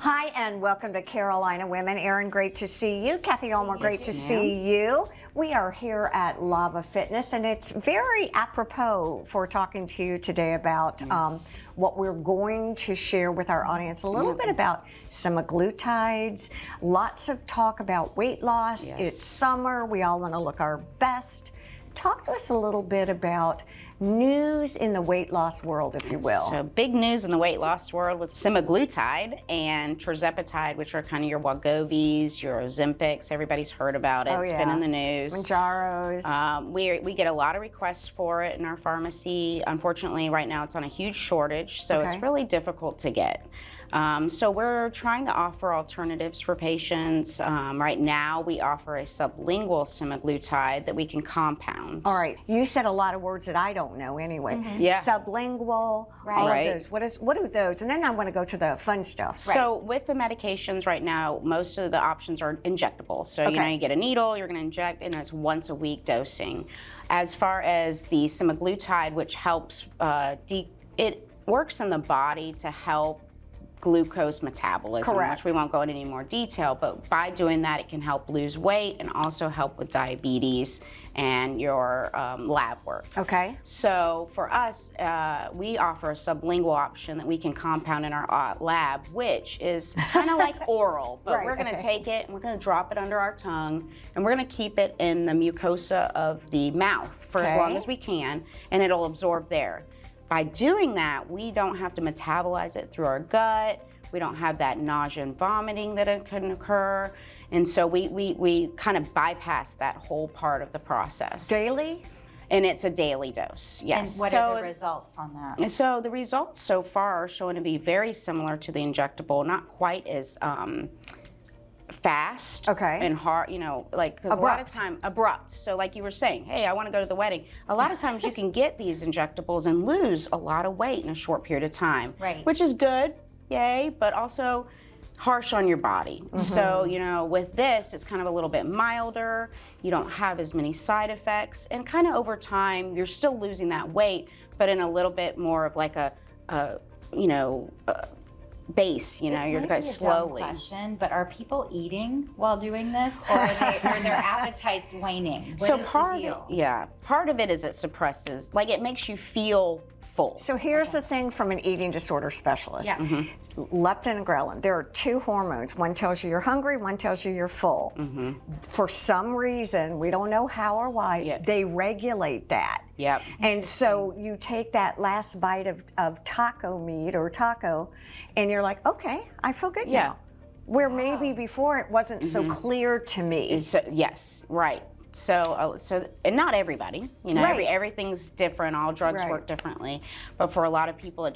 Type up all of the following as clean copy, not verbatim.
Hi, and welcome to Carolina Women. Erin, great to see you. Cathy Ulmer, great to see you. We are here at Lava Fitness, and it's very apropos for talking to you today about what we're going to share with our audience, a little bit about semaglutides, lots of talk about weight loss. It's summer, we all want to look our best. Talk to us a little bit about news in the weight loss world, if you will. So big news in the weight loss world was semaglutide and tirzepatide, which are kind of your Wegovy's, your Ozempics. Everybody's heard about it. It's been in the news. Mounjaros. We get a lot of requests for it in our pharmacy. Unfortunately, right now it's on a huge shortage, so it's really difficult to get. So we're trying to offer alternatives for patients. Right now we offer a sublingual semaglutide that we can compound. All right, you said a lot of words that I don't know anyway. Sublingual, all of those. What are those? And then I want to go to the fun stuff. So with the medications right now, most of the options are injectable. So you know, you get a needle, you're going to inject, and it's once a week dosing. As far as the semaglutide, which helps, it works in the body to help glucose metabolism, which we won't go into any more detail, but by doing that it can help lose weight and also help with diabetes and your lab work. So for us, we offer a sublingual option that we can compound in our lab, which is kind of like oral, but we're going to take it and we're going to drop it under our tongue and we're going to keep it in the mucosa of the mouth for as long as we can, and it'll absorb there. By doing that, we don't have to metabolize it through our gut. We don't have that nausea and vomiting that can occur. And so we kind of bypass that whole part of the process. Daily? And it's a daily dose, yes. And what are the results on that? So the results so far are showing to be very similar to the injectable, not quite as fast and hard, you know, like, because a lot of time abrupt. So like you were saying, hey, I want to go to the wedding. A lot of times you can get these injectables and lose a lot of weight in a short period of time, which is good, yay, but also harsh on your body. So, you know, with this, it's kind of a little bit milder. You don't have as many side effects, and kind of over time, you're still losing that weight, but in a little bit more of like a you know, base, you know, you're going slowly. Question, but are people eating while doing this, or are their appetites waning? What is the deal? Part of it is it suppresses, like it makes you feel full. So here's the thing from an eating disorder specialist. Leptin and ghrelin, there are two hormones. One tells you you're hungry, one tells you you're full. For some reason, we don't know how or why, they regulate that. And so you take that last bite of taco meat or taco, and you're like, okay, I feel good now. Where maybe before it wasn't so clear to me. So, and not everybody, you know, everything's different. All drugs work differently, but for a lot of people,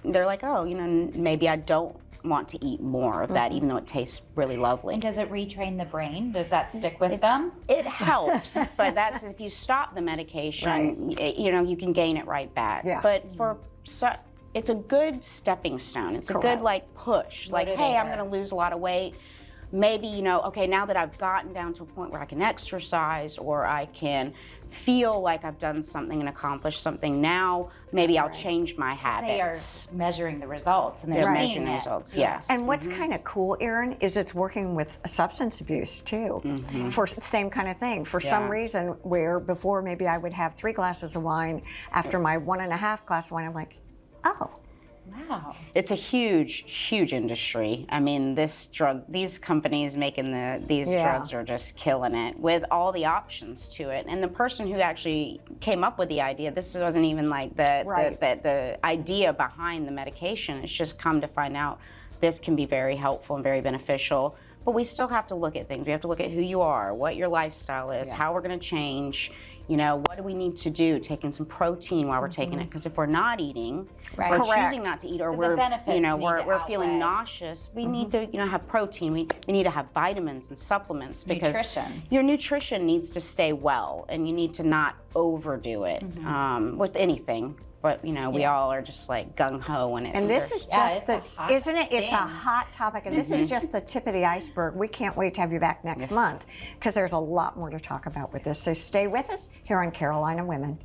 they're like, oh, you know, maybe I don't want to eat more of that, even though it tastes really lovely. And does it retrain the brain? Does that stick with them? It helps, but that's if you stop the medication, you know, you can gain it right back. But it's a good stepping stone. It's a good like push. Like, hey, I'm going to lose a lot of weight. Maybe, you know, okay, now that I've gotten down to a point where I can exercise or I can feel like I've done something and accomplished something, now maybe I'll change my habits. They are measuring the results, and they're measuring the results, yes. And what's kind of cool, Erin, is it's working with substance abuse too, for the same kind of thing. For some reason, where before maybe I would have 3 glasses of wine, after my 1.5 glass of wine, I'm like, oh. Wow. It's a huge, huge industry. I mean, these companies making these drugs are just killing it with all the options to it. And the person who actually came up with the idea, this wasn't even like the idea behind the medication. It's just come to find out this can be very helpful and very beneficial. But we still have to look at things. We have to look at who you are, what your lifestyle is, how we're going to change. You know, what do we need to do? Taking some protein while we're taking it, because if we're not eating, we're choosing not to eat, or we're feeling nauseous, we need to, you know, have protein. We need to have vitamins and supplements, because your nutrition needs to stay well, and you need to not overdo it with anything. But, you know, we all are just like gung-ho when it. And this is just isn't it? It's a hot topic, and this is just the tip of the iceberg. We can't wait to have you back next month, because there's a lot more to talk about with this. So stay with us here on Carolina Women.